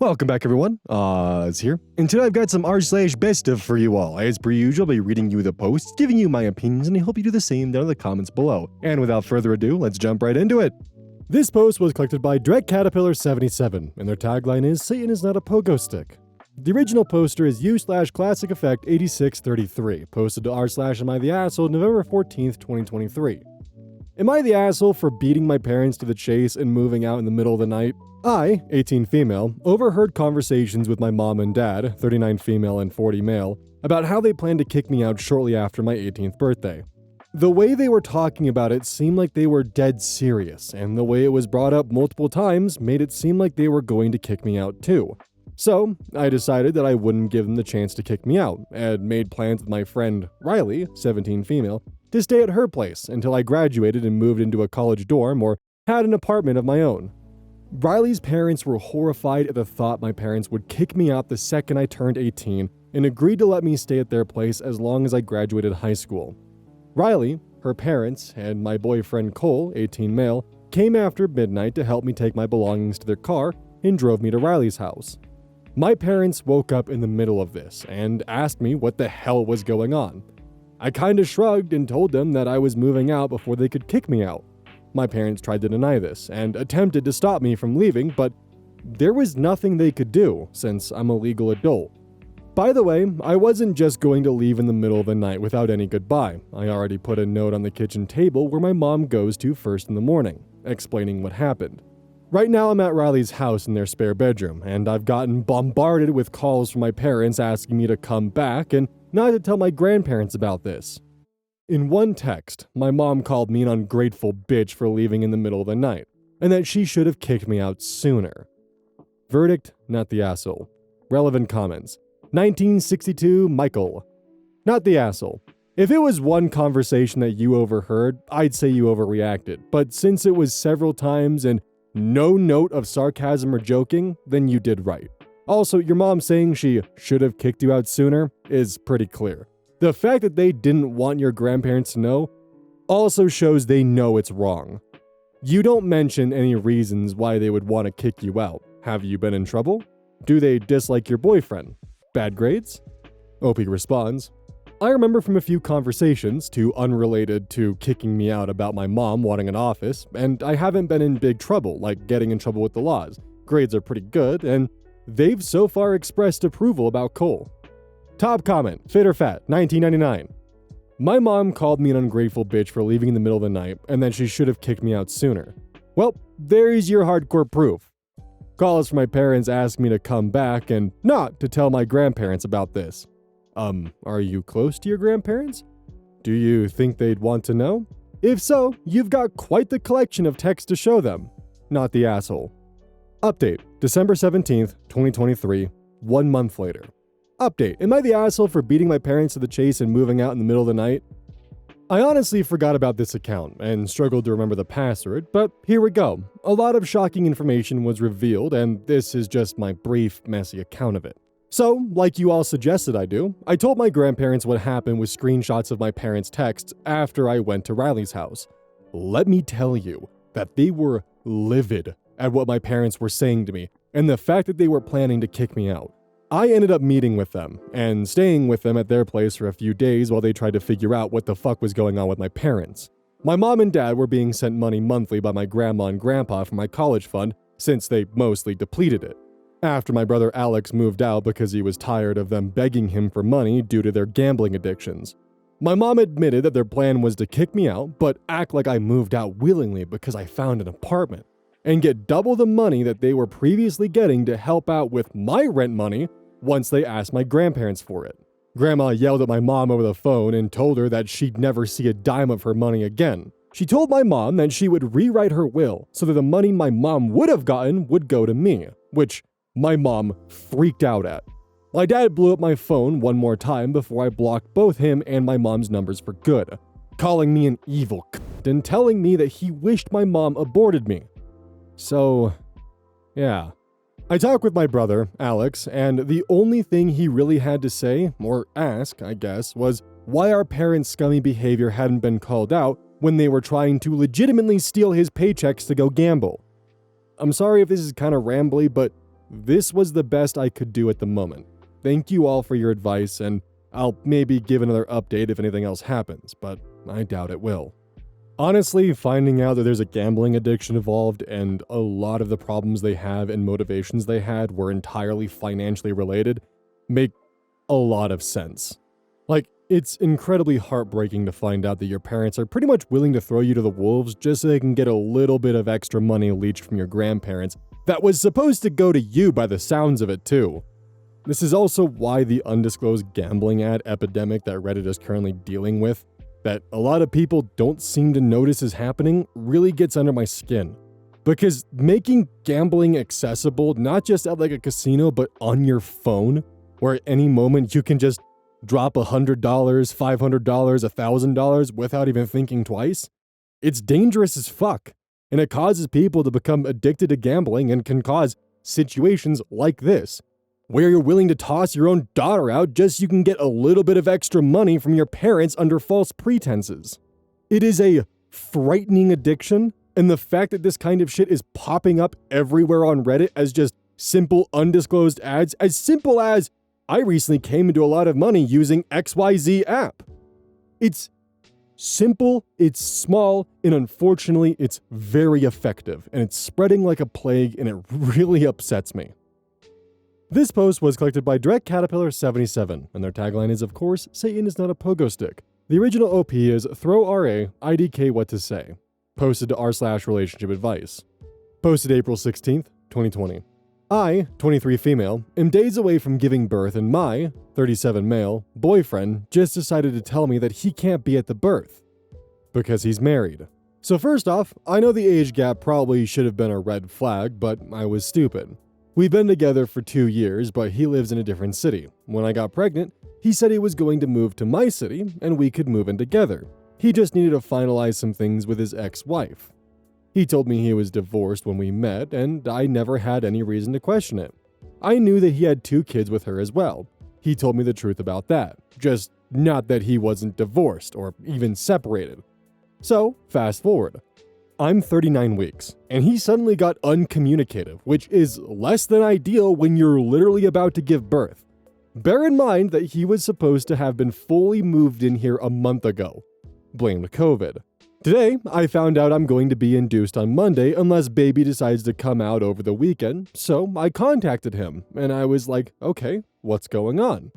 Welcome back, everyone. It's here. And today I've got some r/BestOf for you all. As per usual, I'll be reading you the posts, giving you my opinions, and I hope you do the same down in the comments below. And without further ado, let's jump right into it. This post was collected by DreckCaterpillar77, and their tagline is, "Satan is not a pogo stick." The original poster is u/classic effect 8633, posted to r/am_I_the_asshole November 14th, 2023. Am I the asshole for beating my parents to the chase and moving out in the middle of the night? I, 18 female, overheard conversations with my mom and dad, 39 female and 40 male, about how they planned to kick me out shortly after my 18th birthday. The way they were talking about it seemed like they were dead serious, and the way it was brought up multiple times made it seem like they were going to kick me out too. So, I decided that I wouldn't give them the chance to kick me out, and made plans with my friend, Riley, 17 female, to stay at her place until I graduated and moved into a college dorm or had an apartment of my own. Riley's parents were horrified at the thought my parents would kick me out the second I turned 18 and agreed to let me stay at their place as long as I graduated high school. Riley, her parents, and my boyfriend Cole, 18 male, came after midnight to help me take my belongings to their car and drove me to Riley's house. My parents woke up in the middle of this and asked me what the hell was going on. I kinda shrugged and told them that I was moving out before they could kick me out. My parents tried to deny this and attempted to stop me from leaving, but there was nothing they could do since I'm a legal adult. By the way, I wasn't just going to leave in the middle of the night without any goodbye. I already put a note on the kitchen table where my mom goes to first in the morning, explaining what happened. Right now I'm at Riley's house in their spare bedroom, and I've gotten bombarded with calls from my parents asking me to come back and not to tell my grandparents about this. In one text, my mom called me an ungrateful bitch for leaving in the middle of the night, and that she should have kicked me out sooner. Verdict, not the asshole. Relevant comments. 1962 Michael. Not the asshole. If it was one conversation that you overheard, I'd say you overreacted, but since it was several times and no note of sarcasm or joking, then you did right. Also, your mom saying she should have kicked you out sooner is pretty clear. The fact that they didn't want your grandparents to know also shows they know it's wrong. You don't mention any reasons why they would want to kick you out. Have you been in trouble? Do they dislike your boyfriend? Bad grades? OP responds, I remember from a few conversations, too unrelated to kicking me out about my mom wanting an office, and I haven't been in big trouble, like getting in trouble with the laws. Grades are pretty good, and they've so far expressed approval about Cole. Top comment, fit or fat, 1999. My mom called me an ungrateful bitch for leaving in the middle of the night, and that she should have kicked me out sooner. Well, there's your hardcore proof. Calls from my parents asked me to come back and not to tell my grandparents about this. Are you close to your grandparents? Do you think they'd want to know? If so, you've got quite the collection of texts to show them. Not the asshole. Update, December 17th, 2023, 1 month later. Update, am I the asshole for beating my parents to the chase and moving out in the middle of the night? I honestly forgot about this account and struggled to remember the password, but here we go. A lot of shocking information was revealed, and this is just my brief, messy account of it. So, like you all suggested I do, I told my grandparents what happened with screenshots of my parents' texts after I went to Riley's house. Let me tell you that they were livid at what my parents were saying to me, and the fact that they were planning to kick me out. I ended up meeting with them, and staying with them at their place for a few days while they tried to figure out what the fuck was going on with my parents. My mom and dad were being sent money monthly by my grandma and grandpa for my college fund, since they mostly depleted it. After my brother Alex moved out because he was tired of them begging him for money due to their gambling addictions. My mom admitted that their plan was to kick me out, but act like I moved out willingly because I found an apartment, and get double the money that they were previously getting to help out with my rent money once they asked my grandparents for it. Grandma yelled at my mom over the phone and told her that she'd never see a dime of her money again. She told my mom that she would rewrite her will so that the money my mom would have gotten would go to me, which my mom freaked out at. My dad blew up my phone one more time before I blocked both him and my mom's numbers for good, calling me an evil cunt and telling me that he wished my mom aborted me. So, yeah. I talked with my brother, Alex, and the only thing he really had to say, or ask, I guess, was why our parents' scummy behavior hadn't been called out when they were trying to legitimately steal his paychecks to go gamble. I'm sorry if this is kind of rambly, but this was the best I could do at the moment. Thank you all for your advice, and I'll maybe give another update if anything else happens, but I doubt it will. Honestly, finding out that there's a gambling addiction involved and a lot of the problems they have and motivations they had were entirely financially related make a lot of sense. Like, it's incredibly heartbreaking to find out that your parents are pretty much willing to throw you to the wolves just so they can get a little bit of extra money leached from your grandparents that was supposed to go to you by the sounds of it too. This is also why the undisclosed gambling ad epidemic that Reddit is currently dealing with, that a lot of people don't seem to notice is happening, really gets under my skin. Because making gambling accessible, not just at like a casino, but on your phone, where at any moment you can just drop $100, $500, $1,000 without even thinking twice, it's dangerous as fuck. And it causes people to become addicted to gambling and can cause situations like this, where you're willing to toss your own daughter out just so you can get a little bit of extra money from your parents under false pretenses. It is a frightening addiction, and the fact that this kind of shit is popping up everywhere on Reddit as just simple undisclosed ads, as simple as, I recently came into a lot of money using XYZ app. It's simple, it's small, and unfortunately, it's very effective, and it's spreading like a plague, and it really upsets me. This post was collected by Direct Caterpillar 77, and their tagline is, of course, Satan is not a pogo stick. The original OP is throw RA, IDK what to say. Posted to r/relationship advice. Posted April 16th, 2020. I, 23 female, am days away from giving birth, and my, 37 male, boyfriend just decided to tell me that he can't be at the birth because he's married. So first off, I know the age gap probably should have been a red flag, but I was stupid. We've been together for 2 years, but he lives in a different city. When I got pregnant, he said he was going to move to my city and we could move in together. He just needed to finalize some things with his ex-wife. He told me he was divorced when we met, and I never had any reason to question it. I knew that he had 2 kids with her as well. He told me the truth about that, just not that he wasn't divorced or even separated. So, fast forward. I'm 39 weeks, and he suddenly got uncommunicative, which is less than ideal when you're literally about to give birth. Bear in mind that he was supposed to have been fully moved in here a month ago. Blamed COVID. Today, I found out I'm going to be induced on Monday unless baby decides to come out over the weekend, so I contacted him, and I was like, okay, what's going on?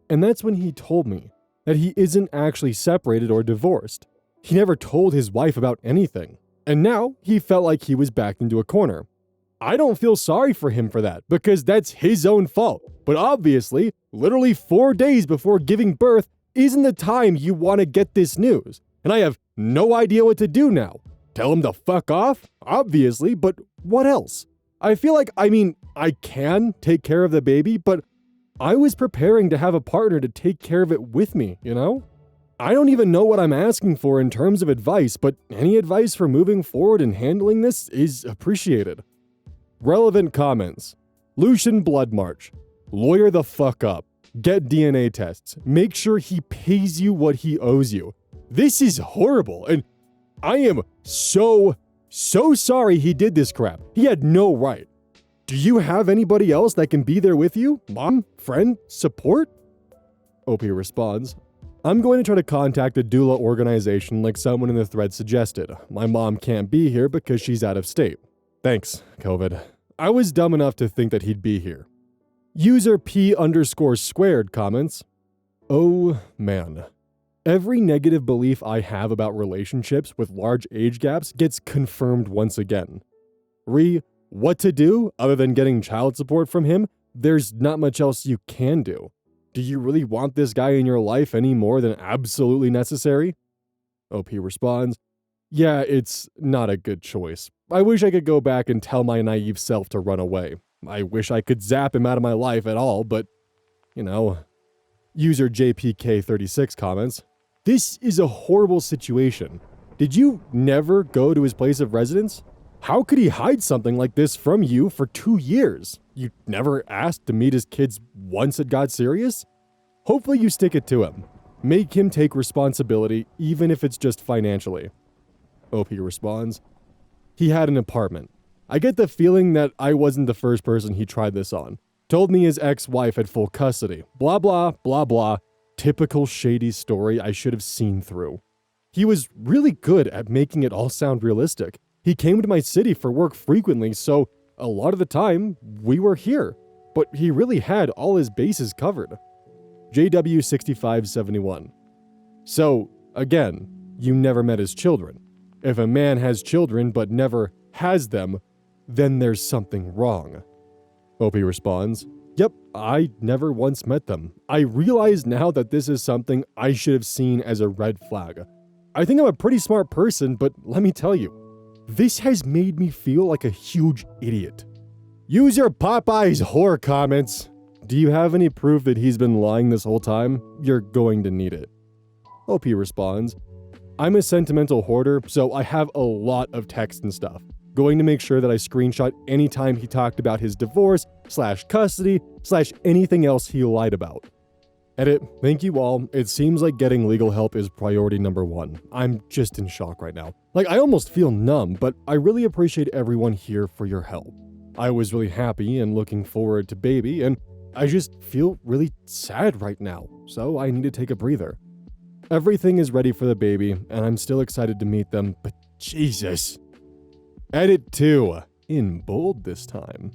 And that's when he told me that he isn't actually separated or divorced. He never told his wife about anything, and now he felt like he was backed into a corner. I don't feel sorry for him for that, because that's his own fault. But obviously, literally 4 days before giving birth isn't the time you want to get this news. And I have no idea what to do now. Tell him to fuck off? Obviously, but what else? I feel like, I can take care of the baby, but I was preparing to have a partner to take care of it with me, you know? I don't even know what I'm asking for in terms of advice, but any advice for moving forward and handling this is appreciated. Relevant comments. Lucian Blood March. Lawyer the fuck up. Get DNA tests. Make sure he pays you what he owes you. This is horrible, and I am so sorry he did this crap. He had no right. Do you have anybody else that can be there with you? Mom? Friend? Support? OP responds, I'm going to try to contact a doula organization like someone in the thread suggested. My mom can't be here because she's out of state. Thanks, COVID. I was dumb enough to think that he'd be here. User P_squared comments, oh man. Every negative belief I have about relationships with large age gaps gets confirmed once again. What to do other than getting child support from him? There's not much else you can do. Do you really want this guy in your life any more than absolutely necessary? OP responds, yeah, it's not a good choice. I wish I could go back and tell my naive self to run away. I wish I could zap him out of my life at all, but, you know. User JPK36 comments, this is a horrible situation. Did you never go to his place of residence? How could he hide something like this from you for 2 years? You never asked to meet his kids once it got serious? Hopefully you stick it to him. Make him take responsibility, even if it's just financially. OP responds, he had an apartment. I get the feeling that I wasn't the first person he tried this on. Told me his ex-wife had full custody. Blah, blah, blah, blah. Typical shady story I should have seen through. He was really good at making it all sound realistic. He came to my city for work frequently, so a lot of the time, we were here. But he really had all his bases covered. JW6571. So, again, you never met his children. If a man has children but never has them, then there's something wrong. Opie responds, "Yep, I never once met them. I realize now that this is something I should have seen as a red flag. I think I'm a pretty smart person, but let me tell you, this has made me feel like a huge idiot." Use your Popeyes whore comments. Do you have any proof that he's been lying this whole time? You're going to need it. Opie responds, "I'm a sentimental hoarder, so I have a lot of text and stuff. Going to make sure that I screenshot any time he talked about his divorce, /custody, /anything else he lied about." Edit, thank you all. It seems like getting legal help is priority number 1. I'm just in shock right now. I almost feel numb, but I really appreciate everyone here for your help. I was really happy and looking forward to baby, and I just feel really sad right now, so I need to take a breather. Everything is ready for the baby, and I'm still excited to meet them, but Jesus. Edit 2, in bold this time.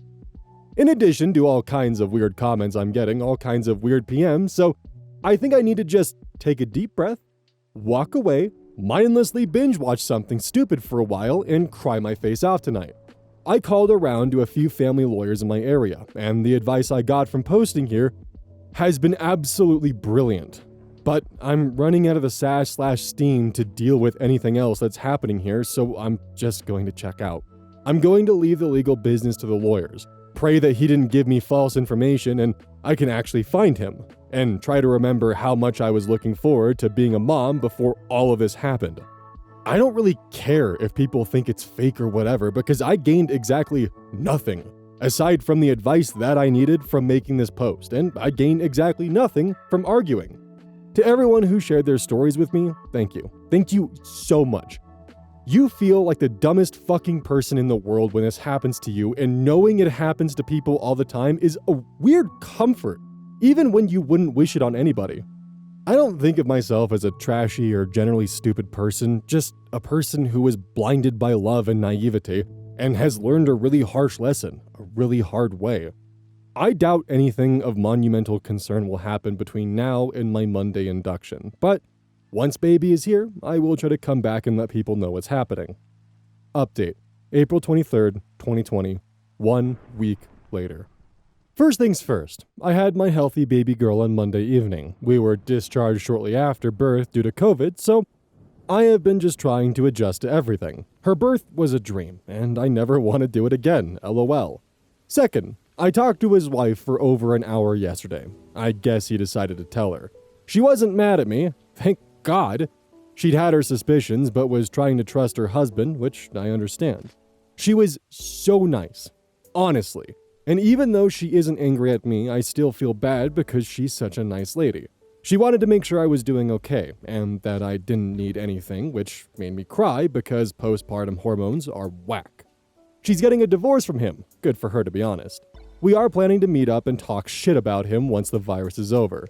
In addition to all kinds of weird comments I'm getting, all kinds of weird PMs, so I think I need to just take a deep breath, walk away, mindlessly binge watch something stupid for a while, and cry my face off tonight. I called around to a few family lawyers in my area, and the advice I got from posting here has been absolutely brilliant. But I'm running out of the sass/steam to deal with anything else that's happening here, so I'm just going to check out. I'm going to leave the legal business to the lawyers, pray that he didn't give me false information and I can actually find him, and try to remember how much I was looking forward to being a mom before all of this happened. I don't really care if people think it's fake or whatever, because I gained exactly nothing, aside from the advice that I needed from making this post, and I gained exactly nothing from arguing. To everyone who shared their stories with me, thank you. Thank you so much. You feel like the dumbest fucking person in the world when this happens to you, and knowing it happens to people all the time is a weird comfort, even when you wouldn't wish it on anybody. I don't think of myself as a trashy or generally stupid person, just a person who was blinded by love and naivety and has learned a really harsh lesson, a really hard way. I doubt anything of monumental concern will happen between now and my Monday induction, but once baby is here, I will try to come back and let people know what's happening. Update, April 23rd, 2020, 1 week later. First things first, I had my healthy baby girl on Monday evening. We were discharged shortly after birth due to COVID, so I have been just trying to adjust to everything. Her birth was a dream, and I never want to do it again, LOL. Second, I talked to his wife for over an hour yesterday. I guess he decided to tell her. She wasn't mad at me, thank God. She'd had her suspicions, but was trying to trust her husband, which I understand. She was so nice, honestly. And even though she isn't angry at me, I still feel bad because she's such a nice lady. She wanted to make sure I was doing okay, and that I didn't need anything, which made me cry because postpartum hormones are whack. She's getting a divorce from him. Good for her, to be honest. We are planning to meet up and talk shit about him once the virus is over.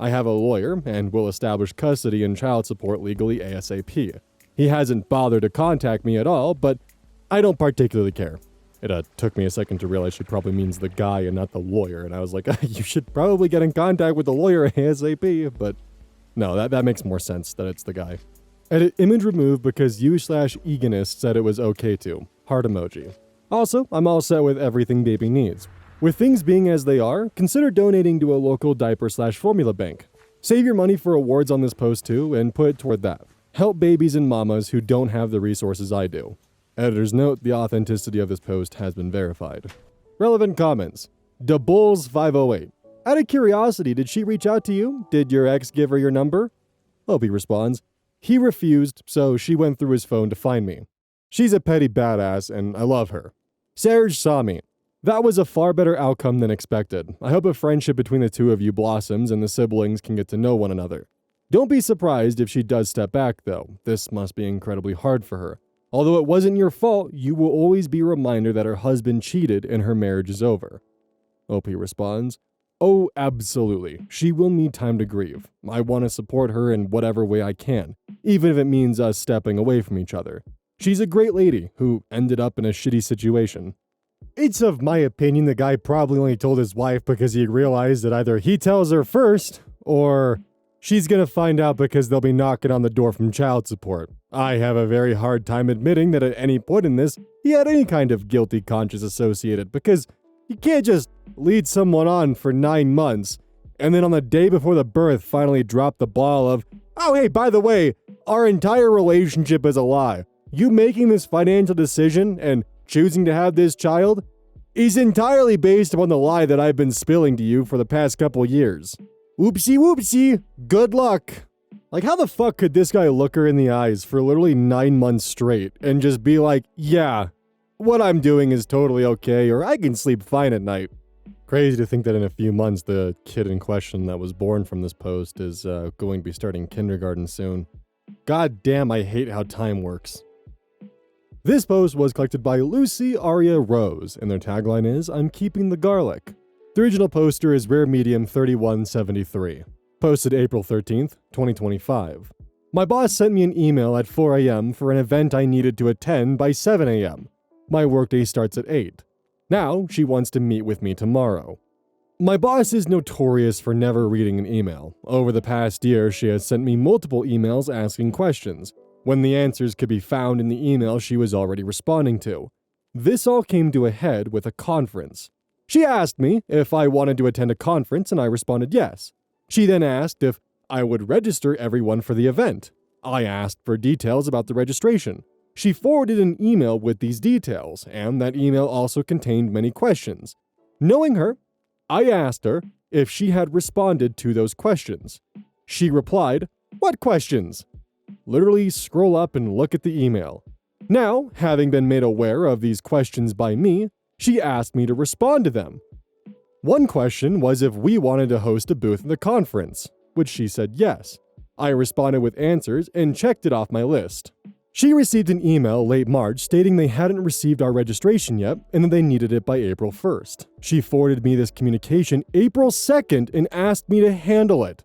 I have a lawyer and will establish custody and child support legally ASAP. He hasn't bothered to contact me at all, but I don't particularly care. It took me a second to realize she probably means the guy and not the lawyer, and I was like, you should probably get in contact with the lawyer ASAP, but no, that makes more sense that it's the guy. Edit image removed because you/eganist said it was okay to. Heart emoji. Also, I'm all set with everything baby needs. With things being as they are, consider donating to a local diaper/formula bank. Save your money for awards on this post too, and put it toward that. Help babies and mamas who don't have the resources I do. Editor's note, the authenticity of this post has been verified. Relevant comments. DeBulls508. Out of curiosity, did she reach out to you? Did your ex give her your number? Opie responds, he refused, so she went through his phone to find me. She's a petty badass, and I love her. Serge saw me. That was a far better outcome than expected. I hope a friendship between the two of you blossoms and the siblings can get to know one another. Don't be surprised if she does step back, though. This must be incredibly hard for her. Although it wasn't your fault, you will always be a reminder that her husband cheated and her marriage is over. OP responds, "Oh, absolutely. She will need time to grieve. I want to support her in whatever way I can, even if it means us stepping away from each other. She's a great lady who ended up in a shitty situation." It's of my opinion the guy probably only told his wife because he realized that either he tells her first, or she's gonna find out because they'll be knocking on the door from child support. I have a very hard time admitting that at any point in this, he had any kind of guilty conscience associated, because you can't just lead someone on for 9 months, and then on the day before the birth finally drop the ball of, "Oh hey, by the way, our entire relationship is a lie. You making this financial decision and choosing to have this child is entirely based upon the lie that I've been spilling to you for the past couple years. Whoopsie whoopsie, good luck." Like, how the fuck could this guy look her in the eyes for literally 9 months straight and just be like, "Yeah, what I'm doing is totally okay, or I can sleep fine at night"? Crazy to think that in a few months, the kid in question that was born from this post is going to be starting kindergarten soon. God damn, I hate how time works. This post was collected by Lucy Aria Rose, and their tagline is, "I'm keeping the garlic." The original poster is Rare Medium 3173. Posted April 13th, 2025. My boss sent me an email at 4 a.m. for an event I needed to attend by 7 a.m. My workday starts at 8. Now, she wants to meet with me tomorrow. My boss is notorious for never reading an email. Over the past year, she has sent me multiple emails asking questions, when the answers could be found in the email she was already responding to. This all came to a head with a conference. She asked me if I wanted to attend a conference, and I responded yes. She then asked if I would register everyone for the event. I asked for details about the registration. She forwarded an email with these details, and that email also contained many questions. Knowing her, I asked her if she had responded to those questions. She replied, "What questions?" Literally scroll up and look at the email. Now, having been made aware of these questions by me, she asked me to respond to them. One question was if we wanted to host a booth at the conference, which she said yes. I responded with answers and checked it off my list. She received an email late March stating they hadn't received our registration yet and that they needed it by April 1st. She forwarded me this communication April 2nd and asked me to handle it.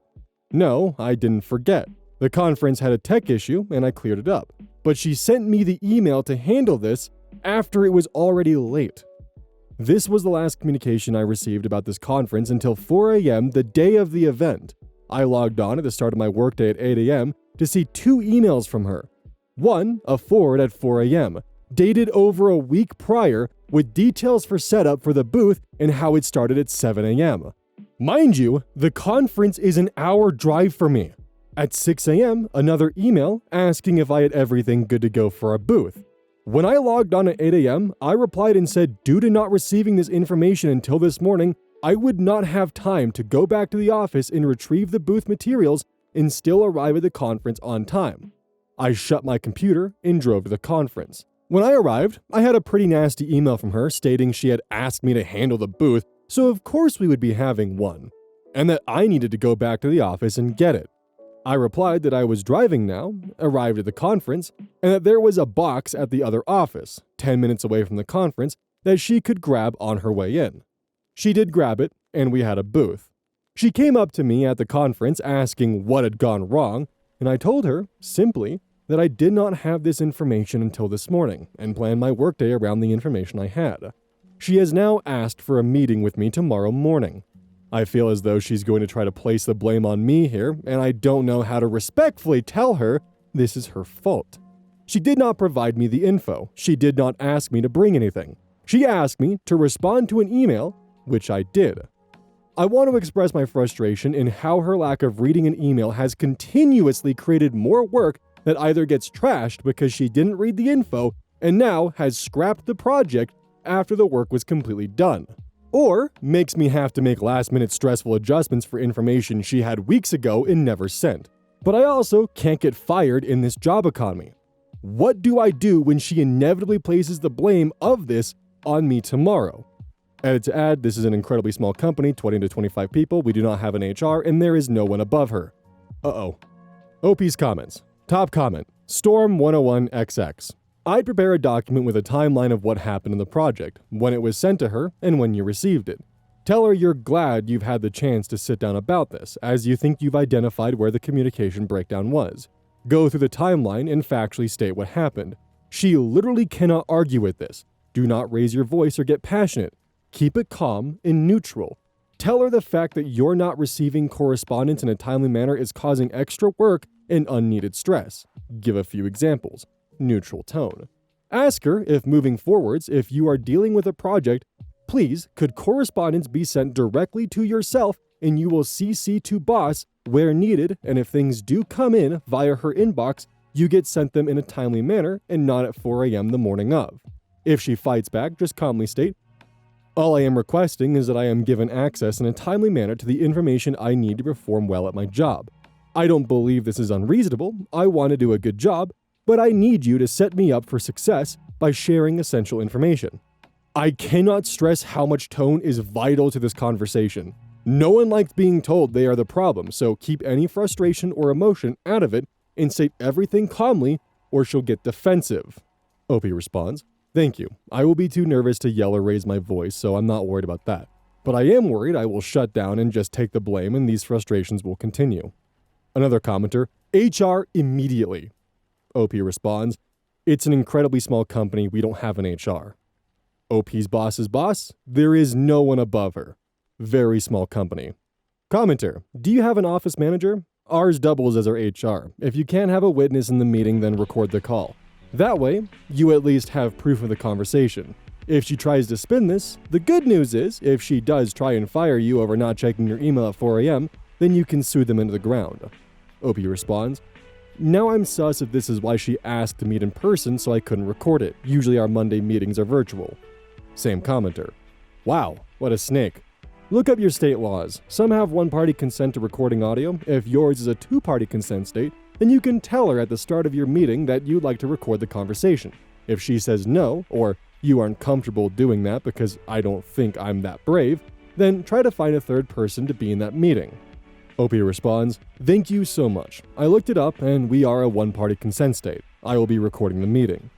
No, I didn't forget. The conference had a tech issue and I cleared it up. But she sent me the email to handle this after it was already late. This was the last communication I received about this conference until 4 a.m. the day of the event. I logged on at the start of my workday at 8 a.m. to see 2 emails from her. One, a forward at 4 a.m., dated over a week prior with details for setup for the booth and how it started at 7 a.m. Mind you, the conference is an hour drive for me. At 6 a.m., another email asking if I had everything good to go for a booth. When I logged on at 8 a.m., I replied and said, due to not receiving this information until this morning, I would not have time to go back to the office and retrieve the booth materials and still arrive at the conference on time. I shut my computer and drove to the conference. When I arrived, I had a pretty nasty email from her stating she had asked me to handle the booth, so of course we would be having one, and that I needed to go back to the office and get it. I replied that I was driving now, arrived at the conference, and that there was a box at the other office, 10 minutes away from the conference, that she could grab on her way in. She did grab it, and we had a booth. She came up to me at the conference asking what had gone wrong, and I told her, simply, that I did not have this information until this morning, and planned my workday around the information I had. She has now asked for a meeting with me tomorrow morning. I feel as though she's going to try to place the blame on me here, and I don't know how to respectfully tell her this is her fault. She did not provide me the info. She did not ask me to bring anything. She asked me to respond to an email, which I did. I want to express my frustration in how her lack of reading an email has continuously created more work that either gets trashed because she didn't read the info and now has scrapped the project after the work was completely done, or makes me have to make last-minute stressful adjustments for information she had weeks ago and never sent. But I also can't get fired in this job economy. What do I do when she inevitably places the blame of this on me tomorrow? Edit to add, this is an incredibly small company, 20 to 25 people, we do not have an HR, and there is no one above her. OP's comments. Top comment, Storm101XX. I'd prepare a document with a timeline of what happened in the project, when it was sent to her, and when you received it. Tell her you're glad you've had the chance to sit down about this, as you think you've identified where the communication breakdown was. Go through the timeline and factually state what happened. She literally cannot argue with this. Do not raise your voice or get passionate. Keep it calm and neutral. Tell her the fact that you're not receiving correspondence in a timely manner is causing extra work and unneeded stress. Give a few examples. Neutral tone. Ask her if moving forwards, if you are dealing with a project, please, could correspondence be sent directly to yourself and you will CC to boss where needed, and if things do come in via her inbox, you get sent them in a timely manner and not at 4 a.m. the morning of. If she fights back, just calmly state, all I am requesting is that I am given access in a timely manner to the information I need to perform well at my job. I don't believe this is unreasonable, I want to do a good job, but I need you to set me up for success by sharing essential information. I cannot stress how much tone is vital to this conversation. No one likes being told they are the problem, so keep any frustration or emotion out of it and state everything calmly or she'll get defensive. OP responds, thank you. I will be too nervous to yell or raise my voice, so I'm not worried about that. But I am worried I will shut down and just take the blame and these frustrations will continue. Another commenter, HR immediately. OP responds, it's an incredibly small company, we don't have an HR. OP's boss's boss, there is no one above her. Very small company. Commenter, do you have an office manager? Ours doubles as our HR. If you can't have a witness in the meeting, then record the call. That way, you at least have proof of the conversation. If she tries to spin this, the good news is, if she does try and fire you over not checking your email at 4 a.m., then you can sue them into the ground. OP responds, now I'm sus if this is why she asked to meet in person so I couldn't record it. Usually our Monday meetings are virtual. Same commenter. Wow, what a snake. Look up your state laws. Some have one-party consent to recording audio. If yours is a two-party consent state, then you can tell her at the start of your meeting that you'd like to record the conversation. If she says no, or you aren't comfortable doing that because I don't think I'm that brave, then try to find a third person to be in that meeting. OP responds, thank you so much. I looked it up and we are a one-party consent state. I will be recording the meeting.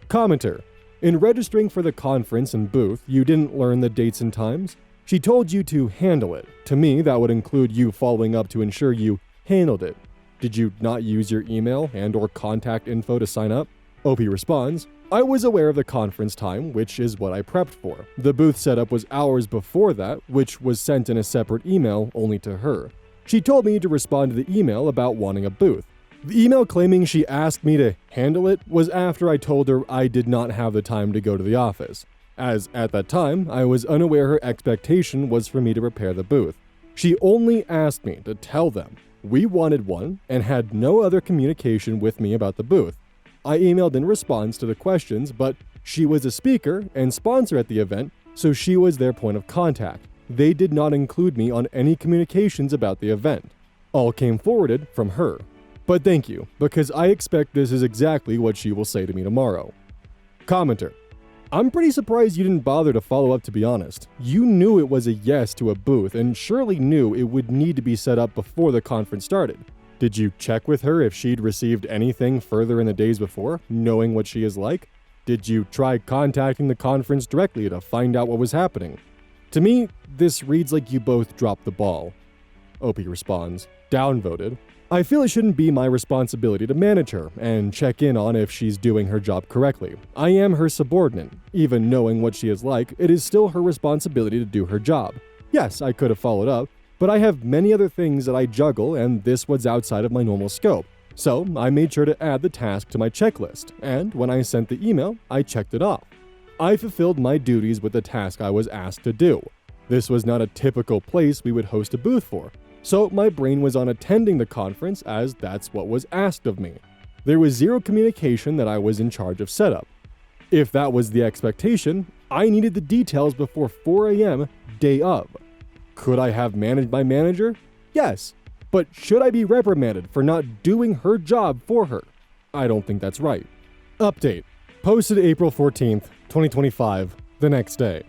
Commenter, in registering for the conference and booth, you didn't learn the dates and times? She told you to handle it. To me, that would include you following up to ensure you handled it. Did you not use your email and or contact info to sign up? OP responds, I was aware of the conference time, which is what I prepped for. The booth setup was hours before that, which was sent in a separate email only to her. She told me to respond to the email about wanting a booth. The email claiming she asked me to handle it was after I told her I did not have the time to go to the office, as at that time I was unaware her expectation was for me to prepare the booth. She only asked me to tell them we wanted one and had no other communication with me about the booth. I emailed in response to the questions, but she was a speaker and sponsor at the event, so she was their point of contact. They did not include me on any communications about the event. All came forwarded from her. But thank you, because I expect this is exactly what she will say to me tomorrow. Commenter, I'm pretty surprised you didn't bother to follow up, to be honest. You knew it was a yes to a booth and surely knew it would need to be set up before the conference started. Did you check with her if she'd received anything further in the days before, knowing what she is like? Did you try contacting the conference directly to find out what was happening? To me, this reads like you both dropped the ball. OP responds, downvoted. I feel it shouldn't be my responsibility to manage her and check in on if she's doing her job correctly. I am her subordinate. Even knowing what she is like, it is still her responsibility to do her job. Yes, I could have followed up, but I have many other things that I juggle and this was outside of my normal scope. So I made sure to add the task to my checklist, and when I sent the email, I checked it off. I fulfilled my duties with the task I was asked to do. This was not a typical place we would host a booth for. So my brain was on attending the conference as that's what was asked of me. There was zero communication that I was in charge of setup. If that was the expectation, I needed the details before 4 a.m. day of. Could I have managed my manager? Yes. But should I be reprimanded for not doing her job for her? I don't think that's right. Update. Posted April 14th, 2025, the next day.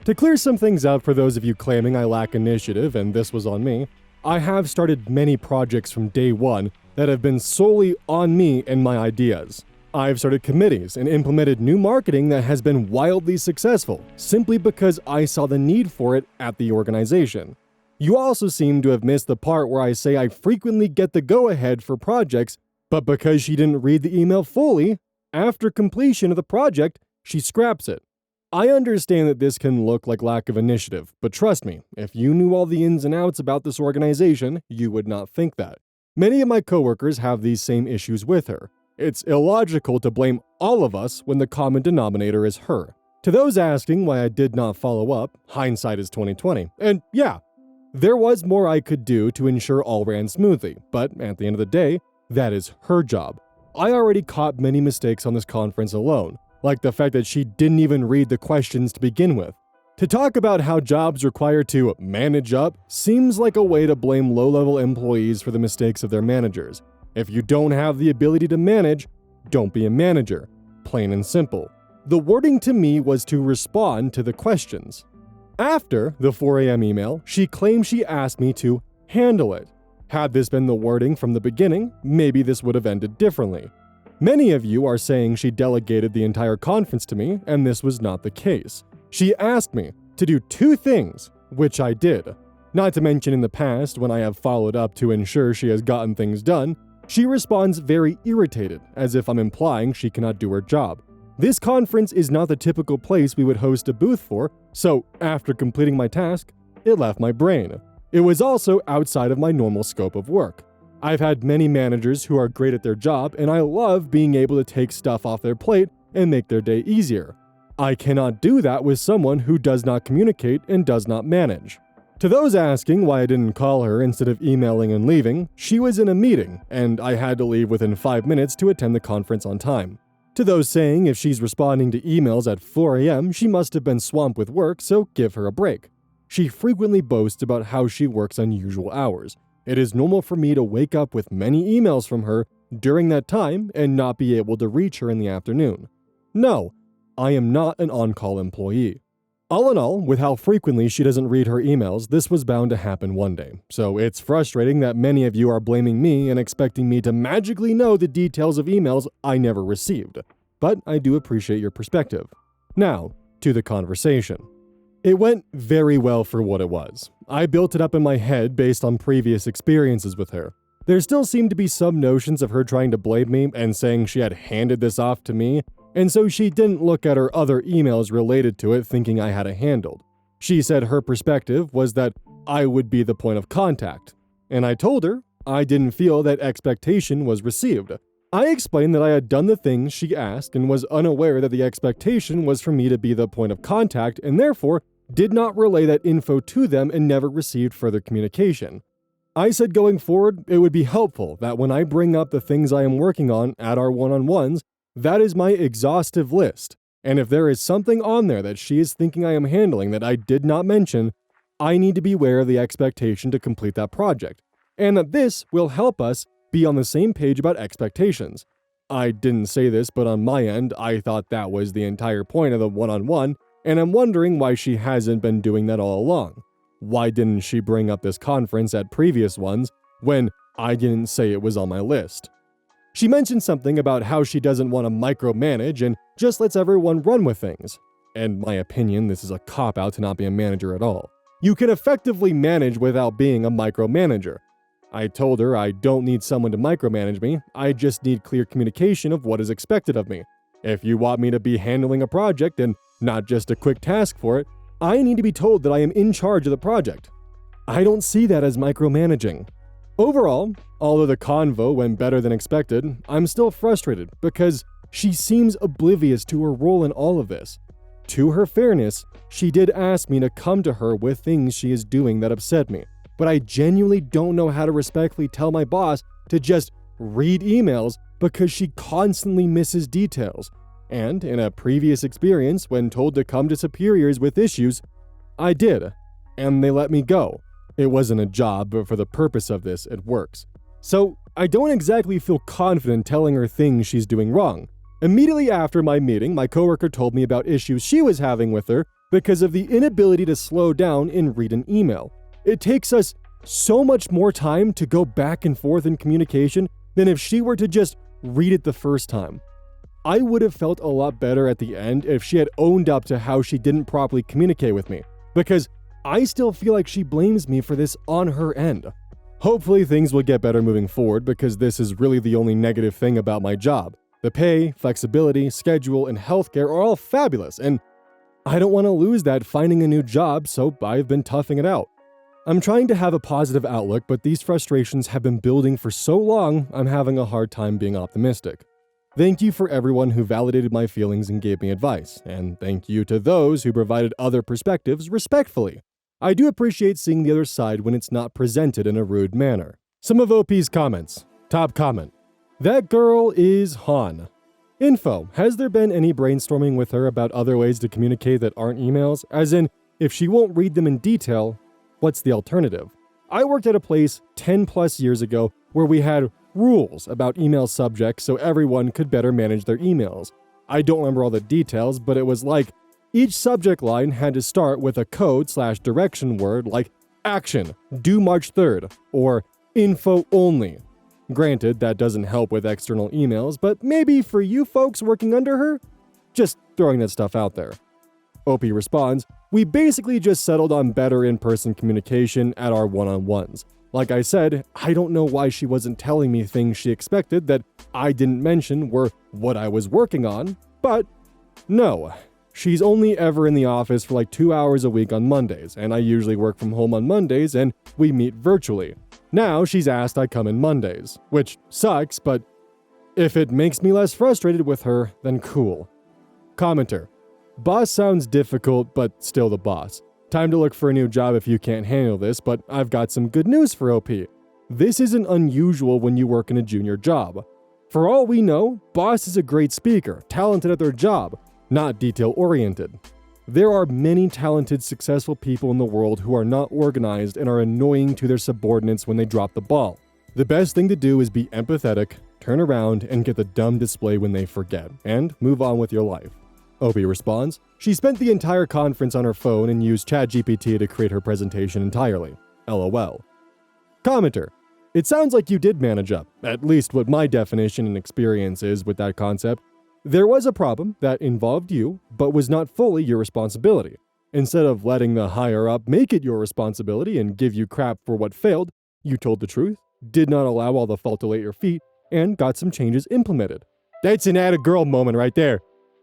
To clear some things out for those of you claiming I lack initiative and this was on me, I have started many projects from day one that have been solely on me and my ideas. I've started committees and implemented new marketing that has been wildly successful, simply because I saw the need for it at the organization. You also seem to have missed the part where I say I frequently get the go-ahead for projects, but because she didn't read the email fully, after completion of the project, she scraps it. I understand that this can look like lack of initiative, but trust me, if you knew all the ins and outs about this organization, you would not think that. Many of my coworkers have these same issues with her. It's illogical to blame all of us when the common denominator is her. To those asking why I did not follow up, hindsight is 2020. And yeah, there was more I could do to ensure all ran smoothly, but at the end of the day, that is her job. I already caught many mistakes on this conference alone, like the fact that she didn't even read the questions to begin with. To talk about how jobs require to manage up seems like a way to blame low-level employees for the mistakes of their managers. If you don't have the ability to manage, don't be a manager. Plain and simple. The wording to me was to respond to the questions. After the 4 a.m. email, she claimed she asked me to handle it. Had this been the wording from the beginning, maybe this would have ended differently. Many of you are saying she delegated the entire conference to me, and this was not the case. She asked me to do 2 things, which I did. Not to mention in the past, when I have followed up to ensure she has gotten things done, she responds very irritated, as if I'm implying she cannot do her job. This conference is not the typical place we would host a booth for, so after completing my task, it left my brain. It was also outside of my normal scope of work. I've had many managers who are great at their job, and I love being able to take stuff off their plate and make their day easier. I cannot do that with someone who does not communicate and does not manage. To those asking why I didn't call her instead of emailing and leaving, she was in a meeting, and I had to leave within 5 minutes to attend the conference on time. To those saying if she's responding to emails at 4 a.m., she must have been swamped with work, so give her a break. She frequently boasts about how she works unusual hours. It is normal for me to wake up with many emails from her during that time and not be able to reach her in the afternoon. No, I am not an on-call employee. All in all, with how frequently she doesn't read her emails, this was bound to happen one day. So it's frustrating that many of you are blaming me and expecting me to magically know the details of emails I never received. But I do appreciate your perspective. Now, to the conversation. It went very well for what it was. I built it up in my head based on previous experiences with her. There still seemed to be some notions of her trying to blame me and saying she had handed this off to me, and so she didn't look at her other emails related to it thinking I had it handled. She said her perspective was that I would be the point of contact, and I told her I didn't feel that expectation was received. I explained that I had done the things she asked and was unaware that the expectation was for me to be the point of contact and therefore did not relay that info to them and never received further communication. I said going forward, it would be helpful that when I bring up the things I am working on at our one-on-ones, that is my exhaustive list, and if there is something on there that she is thinking I am handling that I did not mention, I need to be aware of the expectation to complete that project, and that this will help us be on the same page about expectations. I didn't say this, but on my end, I thought that was the entire point of the one-on-one, and I'm wondering why she hasn't been doing that all along. Why didn't she bring up this conference at previous ones when I didn't say it was on my list? She mentioned something about how she doesn't want to micromanage and just lets everyone run with things. In my opinion, this is a cop-out to not be a manager at all. You can effectively manage without being a micromanager. I told her I don't need someone to micromanage me, I just need clear communication of what is expected of me. If you want me to be handling a project and not just a quick task for it, I need to be told that I am in charge of the project. I don't see that as micromanaging. Overall, although the convo went better than expected, I'm still frustrated because she seems oblivious to her role in all of this. To her fairness, she did ask me to come to her with things she is doing that upset me, but I genuinely don't know how to respectfully tell my boss to just read emails because she constantly misses details. And in a previous experience, when told to come to superiors with issues, I did, and they let me go. It wasn't a job, but for the purpose of this, it works. So I don't exactly feel confident telling her things she's doing wrong. Immediately after my meeting, my coworker told me about issues she was having with her because of the inability to slow down and read an email. It takes us so much more time to go back and forth in communication than if she were to just read it the first time. I would have felt a lot better at the end if she had owned up to how she didn't properly communicate with me, because I still feel like she blames me for this on her end. Hopefully things will get better moving forward, because this is really the only negative thing about my job. The pay, flexibility, schedule, and healthcare are all fabulous, and I don't want to lose that finding a new job, so I've been toughing it out. I'm trying to have a positive outlook, but these frustrations have been building for so long, I'm having a hard time being optimistic. Thank you for everyone who validated my feelings and gave me advice, and thank you to those who provided other perspectives respectfully. I do appreciate seeing the other side when it's not presented in a rude manner. Some of OP's comments. Top comment. That girl is Han. Info. Has there been any brainstorming with her about other ways to communicate that aren't emails? As in, if she won't read them in detail, what's the alternative? I worked at a place 10 plus years ago where we had rules about email subjects so everyone could better manage their emails. I don't remember all the details, but it was like each subject line had to start with a code/direction word like action, due March 3rd, or info only. Granted, that doesn't help with external emails, but maybe for you folks working under her? Just throwing that stuff out there. OP responds, we basically just settled on better in-person communication at our one-on-ones. Like I said, I don't know why she wasn't telling me things she expected that I didn't mention were what I was working on, but no. She's only ever in the office for like 2 hours a week on Mondays, and I usually work from home on Mondays and we meet virtually. Now she's asked I come in Mondays, which sucks, but if it makes me less frustrated with her, then cool. Commenter. Boss sounds difficult, but still the boss. Time to look for a new job if you can't handle this, but I've got some good news for OP. This isn't unusual when you work in a junior job. For all we know, boss is a great speaker, talented at their job, not detail-oriented. There are many talented, successful people in the world who are not organized and are annoying to their subordinates when they drop the ball. The best thing to do is be empathetic, turn around, and get the dumb display when they forget, and move on with your life. OP responds, she spent the entire conference on her phone and used ChatGPT to create her presentation entirely. LOL. Commenter. It sounds like you did manage up, at least what my definition and experience is with that concept. There was a problem that involved you, but was not fully your responsibility. Instead of letting the higher up make it your responsibility and give you crap for what failed, you told the truth, did not allow all the fault to lay at your feet, and got some changes implemented. That's an atta girl moment right there.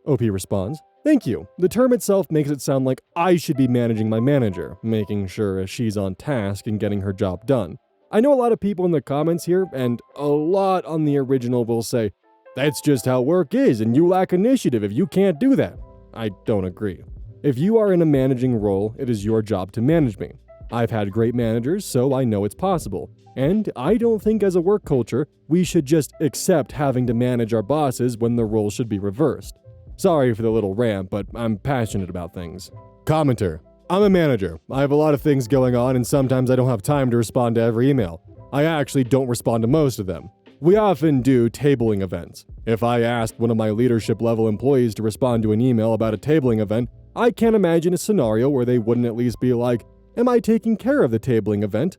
OP responds, thank you. The term itself makes it sound like I should be managing my manager, making sure she's on task and getting her job done. I know a lot of people in the comments here, and a lot on the original will say, that's just how work is, and you lack initiative if you can't do that. I don't agree. If you are in a managing role, it is your job to manage me. I've had great managers, so I know it's possible. And I don't think as a work culture, we should just accept having to manage our bosses when the role should be reversed. Sorry for the little rant, but I'm passionate about things. Commenter. I'm a manager. I have a lot of things going on, and sometimes I don't have time to respond to every email. I actually don't respond to most of them. We often do tabling events. If I asked one of my leadership level employees to respond to an email about a tabling event, I can't imagine a scenario where they wouldn't at least be like, am I taking care of the tabling event?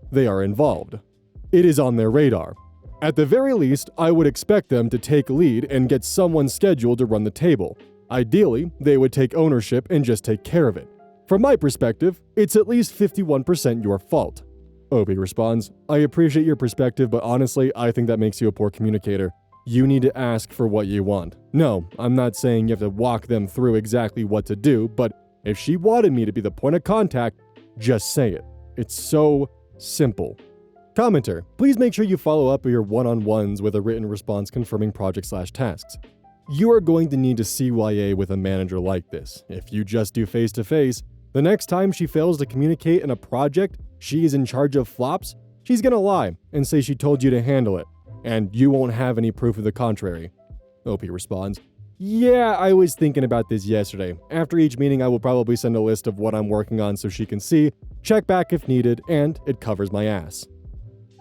They are involved. It is on their radar. At the very least, I would expect them to take lead and get someone scheduled to run the table. Ideally, they would take ownership and just take care of it. From my perspective, it's at least 51% your fault. OP responds, I appreciate your perspective, but honestly, I think that makes you a poor communicator. You need to ask for what you want. No, I'm not saying you have to walk them through exactly what to do, but if she wanted me to be the point of contact, just say it. It's so simple. Commenter, please make sure you follow up your one-on-ones with a written response confirming project/tasks. You are going to need to CYA with a manager like this. If you just do face-to-face, the next time she fails to communicate in a project she is in charge of flops, she's gonna lie and say she told you to handle it, and you won't have any proof of the contrary. OP responds, yeah, I was thinking about this yesterday. After each meeting, I will probably send a list of what I'm working on so she can see, check back if needed, and it covers my ass.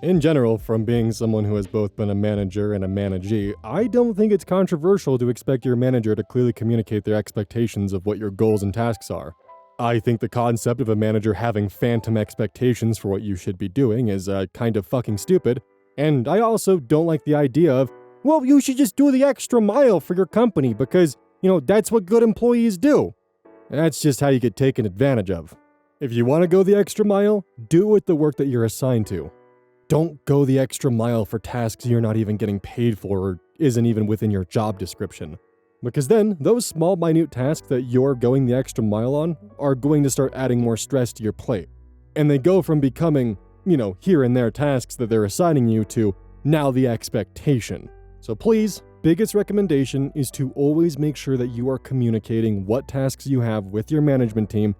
In general, from being someone who has both been a manager and a managee, I don't think it's controversial to expect your manager to clearly communicate their expectations of what your goals and tasks are. I think the concept of a manager having phantom expectations for what you should be doing is kind of fucking stupid, and I also don't like the idea of well, you should just do the extra mile for your company because, that's what good employees do. That's just how you get taken advantage of. If you want to go the extra mile, do it with the work that you're assigned to. Don't go the extra mile for tasks you're not even getting paid for or isn't even within your job description. Because then, those small, minute tasks that you're going the extra mile on are going to start adding more stress to your plate. And they go from becoming, here and there tasks that they're assigning you to now the expectation. So please, biggest recommendation is to always make sure that you are communicating what tasks you have with your management team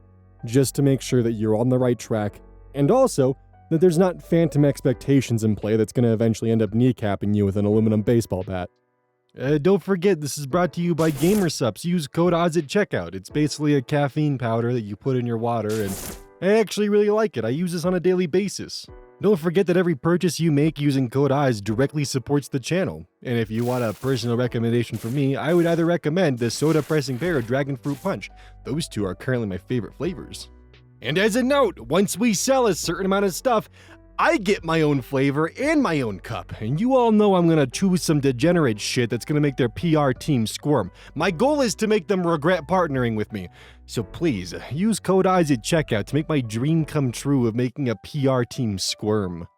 just to make sure that you're on the right track, and also that there's not phantom expectations in play that's going to eventually end up kneecapping you with an aluminum baseball bat. Don't forget, this is brought to you by GamerSupps. Use code ODDS at checkout. It's basically a caffeine powder that you put in your water, and I actually really like it. I use this on a daily basis. Don't forget that every purchase you make using code ODDS directly supports the channel. And if you want a personal recommendation from me, I would either recommend the Soda Pressing Pear or Dragon Fruit Punch. Those two are currently my favorite flavors. And as a note, once we sell a certain amount of stuff, I get my own flavor and my own cup, and you all know I'm gonna choose some degenerate shit that's gonna make their PR team squirm. My goal is to make them regret partnering with me. So please, use code ODDS at checkout to make my dream come true of making a PR team squirm.